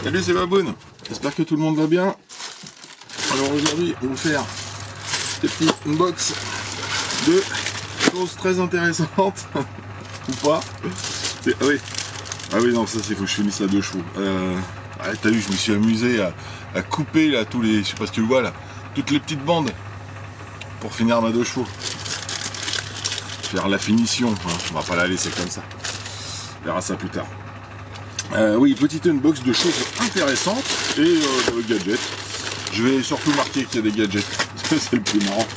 Salut, c'est Baboun. J'espère que tout le monde va bien. Alors aujourd'hui, on va faire des petits unbox de choses très intéressantes. Ou pas. Ah oui. Ah oui, non, ça c'est faut que je finisse la 2 chevaux. T'as vu, je me suis amusé à couper là tous les. Je sais pas si tu le vois là. Toutes les petites bandes. Pour finir ma 2 chevaux. Faire la finition. Hein. On va pas la laisser comme ça. On verra ça plus tard. Oui, petite unbox de choses intéressantes et de gadgets. Je vais surtout marquer qu'il y a des gadgets. C'est le plus marrant.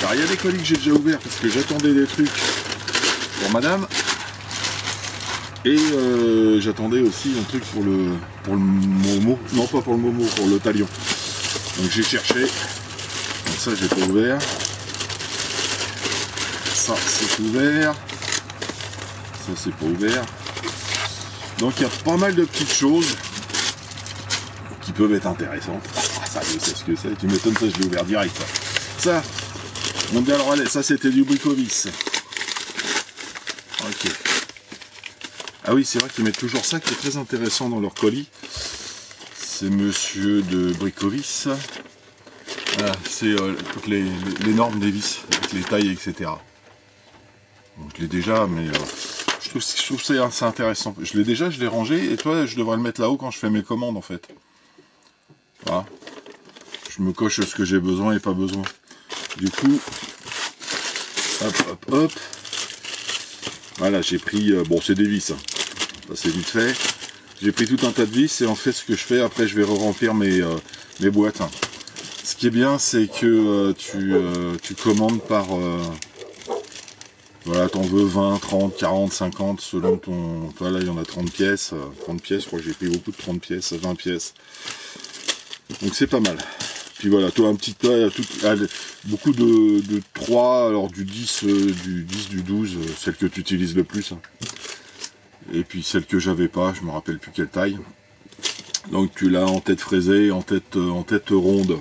Alors il y a des colis que j'ai déjà ouverts parce que j'attendais des trucs pour madame. Et j'attendais aussi un truc pour le Momo. Non, pas pour le Momo, pour le talion. Donc j'ai cherché. Donc ça j'ai pas ouvert. Ça c'est ouvert. Ça c'est pas ouvert. Donc il y a pas mal de petites choses qui peuvent être intéressantes. Ah, ça je sais ce que c'est, tu m'étonnes, ça je l'ai ouvert direct. Ça, Mondial Relais, ça c'était du Bricovis. Ok. Ah oui, c'est vrai qu'ils mettent toujours ça qui est très intéressant dans leur colis. C'est monsieur de Bricovis. Voilà, c'est toutes les normes des vis, avec les tailles, etc. Donc je l'ai déjà, mais... Je trouve ça assez intéressant. Je l'ai déjà, je l'ai rangé, et toi, je devrais le mettre là-haut quand je fais mes commandes, en fait. Voilà. Je me coche ce que j'ai besoin et pas besoin. Du coup, hop, hop, hop. Voilà, j'ai pris... bon, c'est des vis, hein. Ça, c'est vite fait. J'ai pris tout un tas de vis, et en fait, ce que je fais, après, je vais remplir mes boîtes. Hein. Ce qui est bien, c'est que tu commandes par... Voilà, t'en veux 20, 30, 40, 50, selon ton... Voilà, il y en a 30 pièces. 30 pièces, je crois que j'ai pris beaucoup de 30 pièces, 20 pièces. Donc c'est pas mal. Puis voilà, toi un petit... beaucoup de 3, alors du 10, du 12, celle que tu utilises le plus. Hein. Et puis celle que j'avais pas, je me rappelle plus quelle taille. Donc tu l'as en tête fraisée, en tête ronde.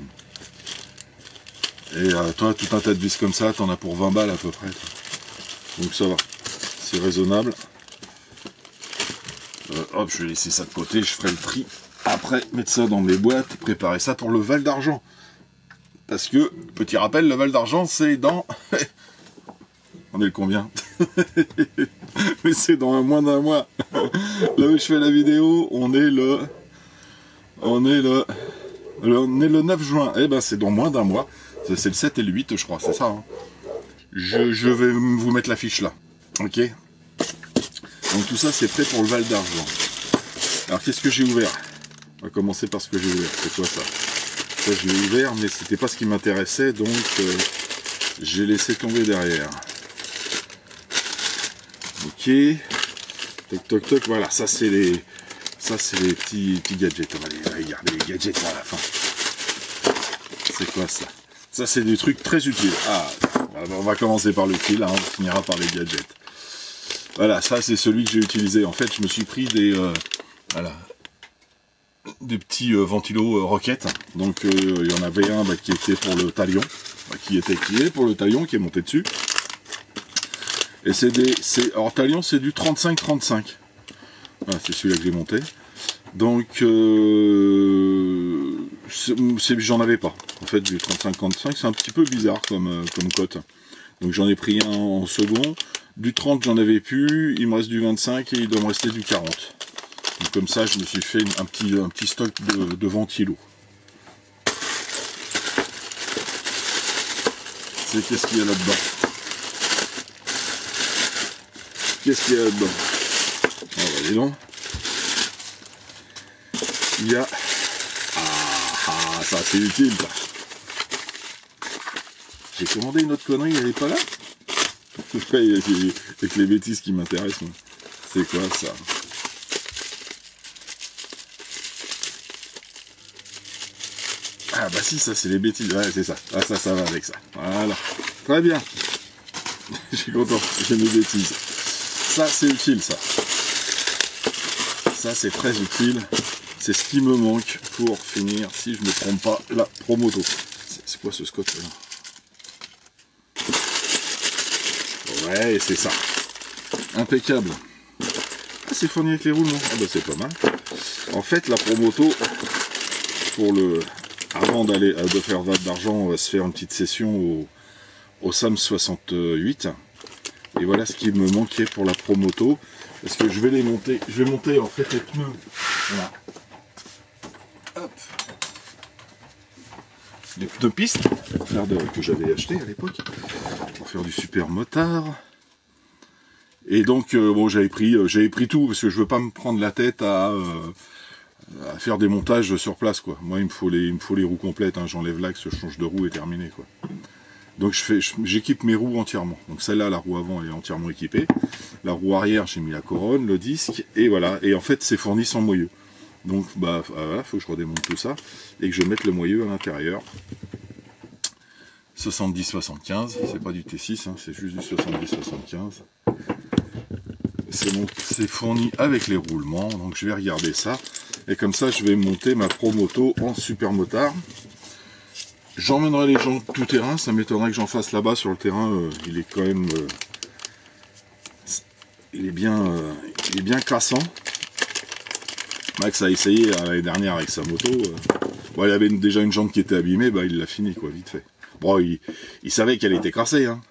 Et toi, tout un tas de vis comme ça, t'en as pour 20 balles à peu près. Donc ça va, c'est raisonnable. Hop, je vais laisser ça de côté, je ferai le tri. Après, mettre ça dans mes boîtes, préparer ça pour le Val d'Argent. Parce que, petit rappel, le Val d'Argent, c'est dans... On est le combien? Mais c'est dans moins d'un mois. Là où je fais la vidéo, on est le 9 juin. Eh ben, c'est dans moins d'un mois. C'est le 7 et le 8, je crois, c'est ça, hein. Je vais vous mettre l'affiche là, ok. Donc tout ça c'est prêt pour le Val d'Argent. Alors qu'est-ce que j'ai ouvert? On va commencer par ce que j'ai ouvert. C'est quoi ça? Ça je l'ai ouvert mais c'était pas ce qui m'intéressait, donc j'ai laissé tomber derrière. Ok. Toc toc toc, voilà, ça c'est les petits gadgets. On va aller regarder les gadgets à la fin. C'est quoi ça? Ça c'est des trucs très utiles. Ah, on va commencer par l'utile, hein, on finira par les gadgets. Voilà, ça c'est celui que j'ai utilisé. En fait, je me suis pris des petits ventilos Rocket. Donc il y en avait un qui était pour le talion, qui est pour le talion, qui est monté dessus. Et alors talion c'est du 35-35. Voilà, c'est celui-là que j'ai monté. Donc j'en avais pas. En fait, du 35-35, c'est un petit peu bizarre comme cote. Donc j'en ai pris un en second. Du 30, j'en avais plus. Il me reste du 25 et il doit me rester du 40. Donc comme ça, je me suis fait un petit stock de ventilos. Qu'est-ce qu'il y a là-dedans? Qu'est-ce qu'il y a là-dedans? Ah bah dis donc. Il y a... Ah, ça c'est utile ça. J'ai commandé une autre connerie, elle n'est pas là. Avec les bêtises qui m'intéressent. C'est quoi ça? Ah bah si, ça c'est les bêtises. Ouais, c'est ça. Ah ça va avec ça. Voilà. Très bien. Je suis content. J'ai mes bêtises. Ça c'est utile ça. Ça c'est très utile. C'est ce qui me manque pour finir, si je ne me trompe pas, la Promoto. C'est quoi ce scotch là? Ouais, c'est ça. Impeccable. Ah, c'est fourni avec les roulements. Ah bah c'est pas mal. En fait, la Promoto, avant de faire VAT d'argent, on va se faire une petite session au SAM 68. Et voilà ce qui me manquait pour la Promoto. Parce que je vais monter en fait les pneus. Voilà. Hop. Les pneus piste que j'avais acheté à l'époque pour faire du super motard. Et donc bon, j'avais pris tout parce que je veux pas me prendre la tête à faire des montages sur place, quoi. Moi il me faut les roues complètes, hein. J'enlève l'axe, je change de roue et terminé, quoi. Donc j'équipe mes roues entièrement. Donc celle-là, la roue avant, elle est entièrement équipée. La roue arrière, j'ai mis la couronne, le disque, et voilà. Et en fait, c'est fourni sans moyeu. Donc bah voilà, faut que je redémonte tout ça et que je mette le moyeu à l'intérieur. 70-75, c'est pas du T6, hein, c'est juste du 70-75. C'est fourni avec les roulements, donc je vais regarder ça. Et comme ça, je vais monter ma Promoto en super motard. J'emmènerai les gens tout terrain, ça m'étonnerait que j'en fasse là-bas sur le terrain. Il est quand même... il est bien cassant. Max a essayé l'année dernière avec sa moto. Bon, il avait déjà une jante qui était abîmée, bah, il l'a fini, quoi, vite fait. Bon, il savait qu'elle était cassée, hein.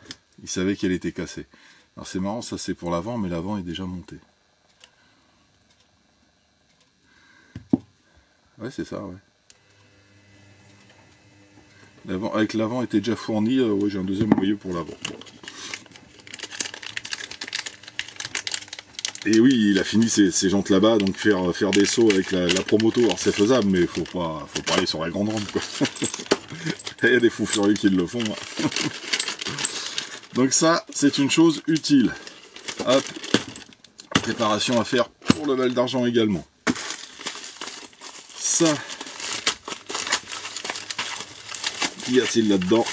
Il savait qu'elle était cassée. Alors c'est marrant, ça c'est pour l'avant, mais l'avant est déjà monté. Ouais, c'est ça, ouais. Avec l'avant était déjà fourni, ouais, j'ai un deuxième moyeu pour l'avant. Et oui, il a fini ses jantes là-bas, donc faire des sauts avec la Promoto, alors c'est faisable, mais faut pas aller sur la grande rampe, quoi. Il y a des fous furieux qui le font. Hein. Donc ça, c'est une chose utile. Hop, préparation à faire pour le Val d'Argent également. Ça, qu'y a-t-il là-dedans?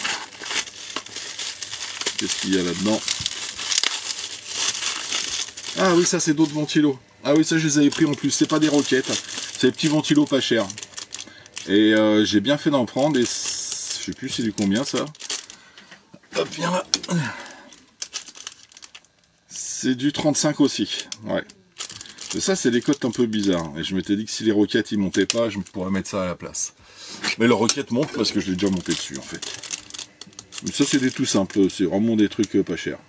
Qu'est-ce qu'il y a là-dedans? Ah oui, ça c'est d'autres ventilos. Ah oui, ça je les avais pris en plus. C'est pas des roquettes, c'est des petits ventilos pas chers. Et j'ai bien fait d'en prendre. Et je sais plus c'est du combien ça. Hop, viens là. C'est du 35 aussi. Ouais. Et ça c'est des cotes un peu bizarres. Et je m'étais dit que si les roquettes ils montaient pas, je pourrais mettre ça à la place. Mais le roquette monte parce que je l'ai déjà monté dessus en fait. Mais ça c'est des tout simples. C'est vraiment des trucs pas chers.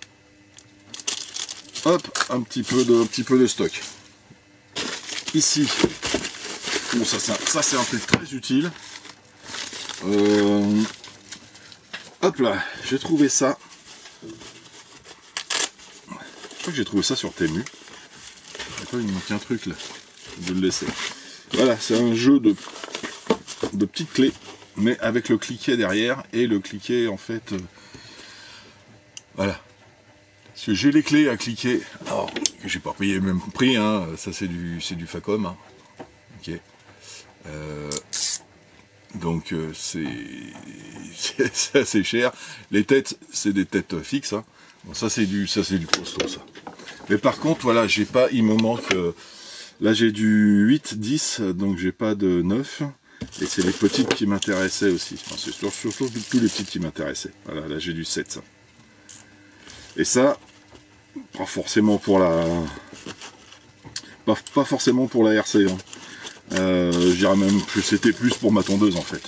Hop, un petit peu de stock. Ici, bon ça c'est un truc très utile. Hop là, j'ai trouvé ça. Je crois que j'ai trouvé ça sur Temu. Attends, il me manque un truc là. Je vais le laisser. Voilà, c'est un jeu de petites clés, mais avec le cliquet derrière et le cliquet en fait. Voilà. Parce que j'ai les clés à cliquer, alors que j'ai pas payé le même prix, hein. Ça c'est du Facom, hein. Ok. Donc c'est assez cher. Les têtes, c'est des têtes fixes, hein. Bon, ça c'est du costaud ça. Mais par contre, voilà, j'ai pas, il me manque. Là j'ai du 8, 10, donc j'ai pas de 9. Et c'est les petites qui m'intéressaient aussi. Enfin, c'est surtout tous les petites qui m'intéressaient. Voilà, là j'ai du 7. Ça. Et ça, pas forcément pour la... Pas forcément pour la RC. Hein. Je dirais même que c'était plus pour ma tondeuse en fait.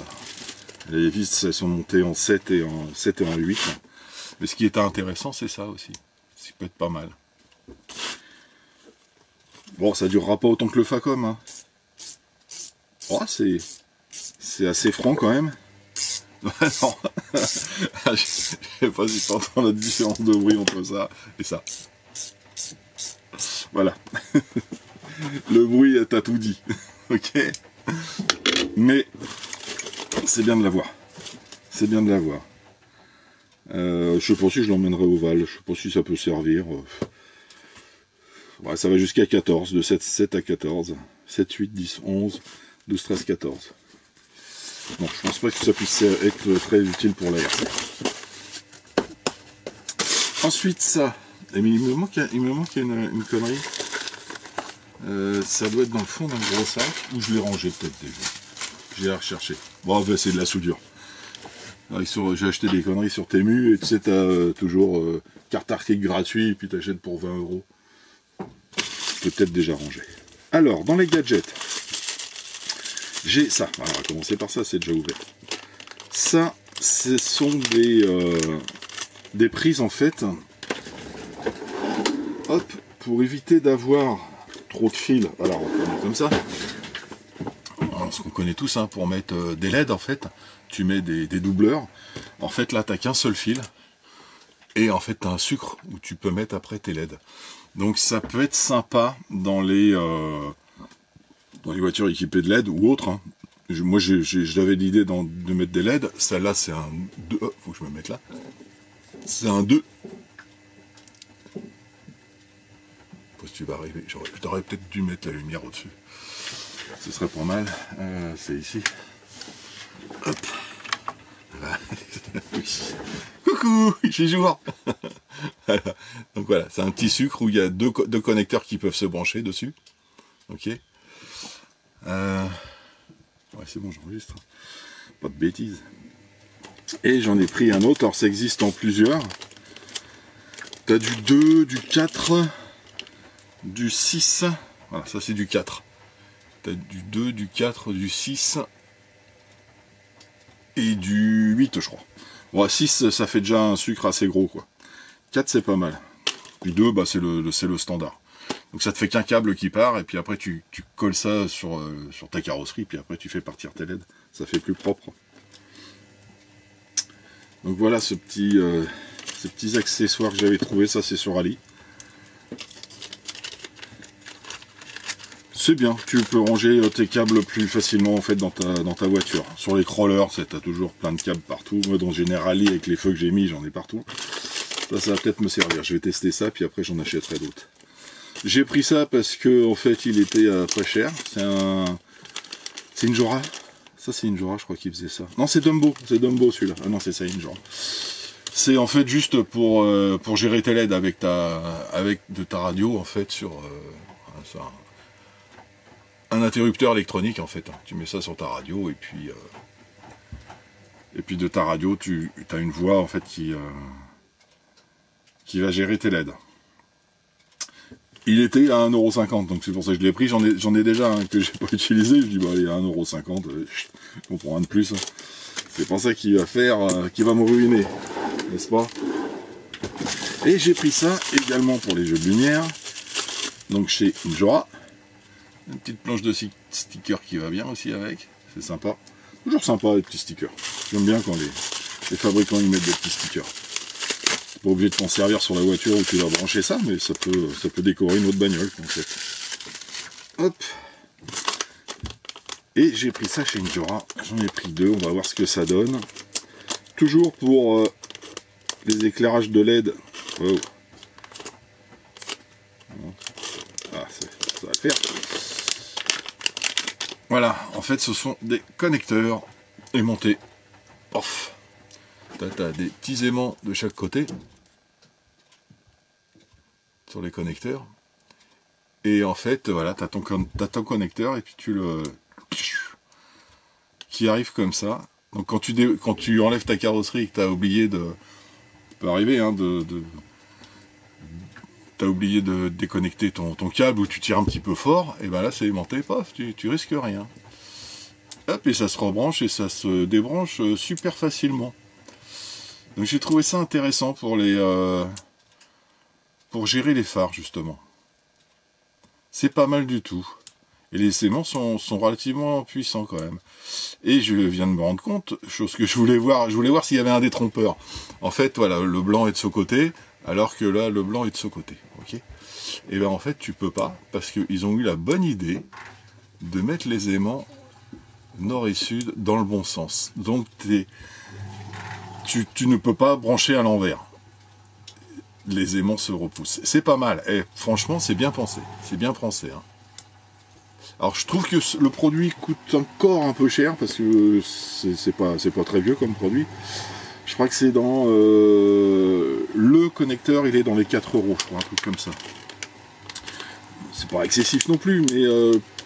Les vis elles sont montées en 7 et en 8. Mais ce qui était intéressant c'est ça aussi. Ce qui peut être pas mal. Bon, ça durera pas autant que le Facom. Hein. Oh, c'est assez franc quand même. Non, je sais pas si tu entends la différence de bruit entre ça et ça. Voilà. Le bruit, t'as tout dit. Ok. Mais c'est bien de l'avoir. C'est bien de l'avoir. Je sais pas si je l'emmènerai au Val. Je sais pas si ça peut servir. Ouais, ça va jusqu'à 14. De 7 à 14. 7, 8, 10, 11, 12, 13, 14. Non, je pense pas que ça puisse être très utile pour la RC. Ensuite, ça. Mais il me manque une connerie. Ça doit être dans le fond d'un gros sac, ou je l'ai rangé peut-être déjà. J'ai à rechercher. Bon, c'est de la soudure. J'ai acheté des conneries sur Temu, et tu sais, t'as toujours carte arcade gratuit, et puis t'achètes pour 20 €. Peut-être déjà rangé. Alors, dans les gadgets, J'ai ça. Alors, on va commencer par ça, c'est déjà ouvert. Ça, ce sont des prises en fait. Hop, pour éviter d'avoir trop de fils. Alors, on va mettre comme ça. Alors, ce qu'on connaît tous, hein, pour mettre des LED en fait, tu mets des doubleurs. En fait, là, t'as qu'un seul fil. Et en fait, t'as un sucre où tu peux mettre après tes LED. Donc, ça peut être sympa dans les voitures équipées de LED ou autres. Hein. Moi, j'avais l'idée de mettre des LED. Celle-là, c'est un 2. Oh, faut que je me mette là. C'est un 2. Si tu vas arriver, j'aurais peut-être dû mettre la lumière au-dessus. Ce serait pas mal. C'est ici. Hop. Voilà. Oui. Coucou, j'ai jour. Voilà. Donc voilà, c'est un petit sucre où il y a deux connecteurs qui peuvent se brancher dessus. Ok. Ouais, c'est bon, j'enregistre. Pas de bêtises. Et j'en ai pris un autre. Alors ça existe en plusieurs. T'as du 2, du 4, du 6. Voilà, ça c'est du 4. T'as du 2, du 4, du 6 et du 8, je crois. Bon, 6, ça fait déjà un sucre assez gros, quoi. 4, c'est pas mal. Puis 2, bah, c'est le standard. Donc ça te fait qu'un câble qui part, et puis après tu colles ça sur ta carrosserie, puis après tu fais partir tes LED. Ça fait plus propre. Donc voilà ces petits accessoires que j'avais trouvé, ça c'est sur Ali. C'est bien, tu peux ranger tes câbles plus facilement en fait dans ta voiture. Sur les crawlers, tu as toujours plein de câbles partout. Moi dans Generali, avec les feux que j'ai mis, j'en ai partout. Ça va peut-être me servir. Je vais tester ça, puis après j'en achèterai d'autres. J'ai pris ça parce que en fait il était pas cher. C'est une Jora. Ça c'est une Jora, je crois qu'il faisait ça. Non, c'est Dumbo celui-là. Ah non, c'est ça, une Jora. C'est en fait juste pour gérer tes LED avec de ta radio en fait sur un interrupteur électronique en fait. Tu mets ça sur ta radio et puis de ta radio tu as une voix en fait qui va gérer tes LED. Il était à 1,50 €, donc c'est pour ça que je l'ai pris. J'en ai déjà un que j'ai pas utilisé. Je dis bah allez, à 1,50 €, on prend un de plus. C'est pas ça qui va me ruiner, n'est-ce pas? Et j'ai pris ça également pour les jeux de lumière. Donc chez Jora. Une petite planche de stickers qui va bien aussi avec. C'est sympa. Toujours sympa les petits stickers. J'aime bien quand les fabricants ils mettent des petits stickers. Pas obligé de t'en servir sur la voiture où tu vas brancher ça, mais ça peut décorer une autre bagnole en fait. Hop. Et j'ai pris ça chez Jora. J'en ai pris 2, on va voir ce que ça donne. Toujours pour les éclairages de LED. Oh. Ah, ça va le faire. Voilà, en fait ce sont des connecteurs aimantés. Off. T'as des petits aimants de chaque côté sur les connecteurs. Et en fait, voilà, t'as ton connecteur et puis qui arrive comme ça. Donc quand tu enlèves ta carrosserie et que t'as oublié ça peut arriver, hein, t'as oublié de déconnecter ton câble ou tu tires un petit peu fort, et ben là c'est aimanté, paf, tu risques rien. Hop, et ça se rebranche et ça se débranche super facilement. Donc j'ai trouvé ça intéressant pour gérer les phares justement. C'est pas mal du tout. Et les aimants sont relativement puissants quand même. Et je viens de me rendre compte, chose que je voulais voir s'il y avait un détrompeur. En fait, voilà, le blanc est de ce côté, alors que là, le blanc est de ce côté. Ok. Et bien en fait, tu peux pas, parce qu'ils ont eu la bonne idée de mettre les aimants nord et sud dans le bon sens. Donc tu ne peux pas brancher à l'envers. Les aimants se repoussent. C'est pas mal. Et franchement, c'est bien pensé. C'est bien pensé. Hein. Alors, je trouve que le produit coûte encore un peu cher parce que c'est pas très vieux comme produit. Je crois que c'est dans le connecteur, il est dans les 4 €, je crois, un truc comme ça. C'est pas excessif non plus, mais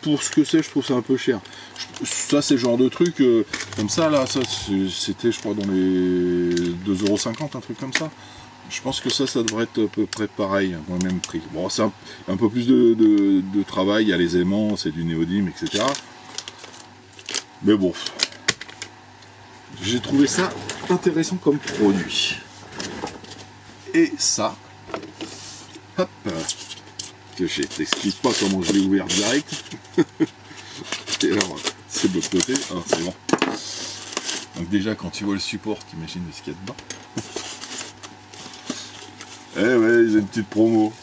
pour ce que c'est, je trouve ça un peu cher. Ça, c'est le genre de truc comme ça, là, ça c'était, je crois, dans les 2,50 €, un truc comme ça. Je pense que ça devrait être à peu près pareil, dans le même prix. Bon, c'est un peu plus de travail, il y a les aimants, c'est du néodyme, etc. Mais bon, j'ai trouvé ça intéressant comme produit. Et ça, hop, que je t'explique pas comment je l'ai ouvert direct. Et alors, c'est de l'autre côté, alors c'est bon. Donc déjà, quand tu vois le support, t'imagines ce qu'il y a dedans. Eh ouais, j'ai une petite promo.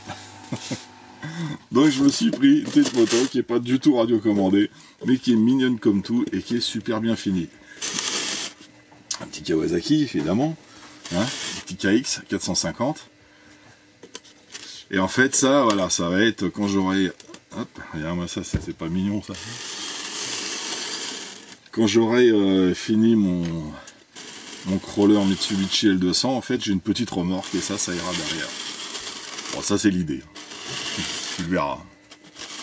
Donc je me suis pris une petite moto qui est pas du tout radiocommandée, mais qui est mignonne comme tout et qui est super bien finie. Un petit Kawasaki, évidemment, hein, un petit KX 450. Et en fait, ça, voilà, ça va être quand j'aurai... Hop, regarde-moi ça, c'est pas mignon ça. Quand j'aurai fini mon crawler Mitsubishi L200, en fait, j'ai une petite remorque et ça ira derrière. Bon, ça c'est l'idée. Tu le verras.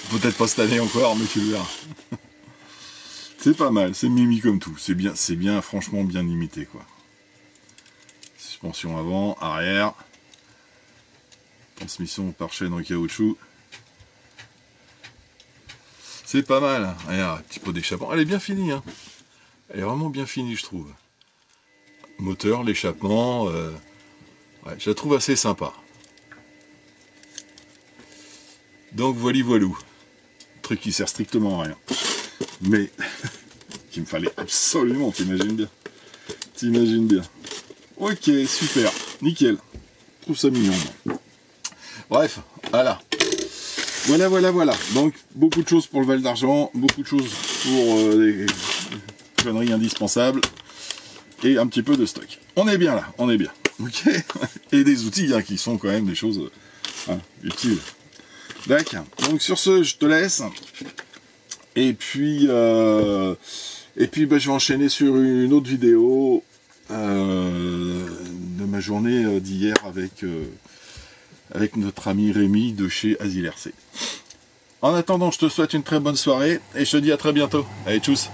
Peut-être pas cette année encore, mais tu le verras. C'est pas mal, c'est mimi comme tout. C'est bien, franchement bien imité, quoi. Suspension avant, arrière. Transmission par chaîne en caoutchouc. C'est pas mal. Hein. Regarde, un petit pot d'échappement. Elle est bien finie, hein. Elle est vraiment bien finie, je trouve. Moteur, l'échappement, ouais, je la trouve assez sympa. Donc voilou. Truc qui sert strictement à rien. Mais qu'il me fallait absolument, t'imagines bien. T'imagines bien. Ok, super, nickel. Je trouve ça mignon. Bref, voilà. Voilà. Donc beaucoup de choses pour le Val d'Argent, beaucoup de choses pour les conneries indispensables. Et un petit peu de stock. On est bien là, on est bien. Ok. Et des outils hein, qui sont quand même des choses utiles. D'accord. Donc sur ce, je te laisse. Et puis bah, je vais enchaîner sur une autre vidéo de ma journée d'hier avec notre ami Rémi de chez Asil RC. En attendant, je te souhaite une très bonne soirée et je te dis à très bientôt. Allez, tchuss!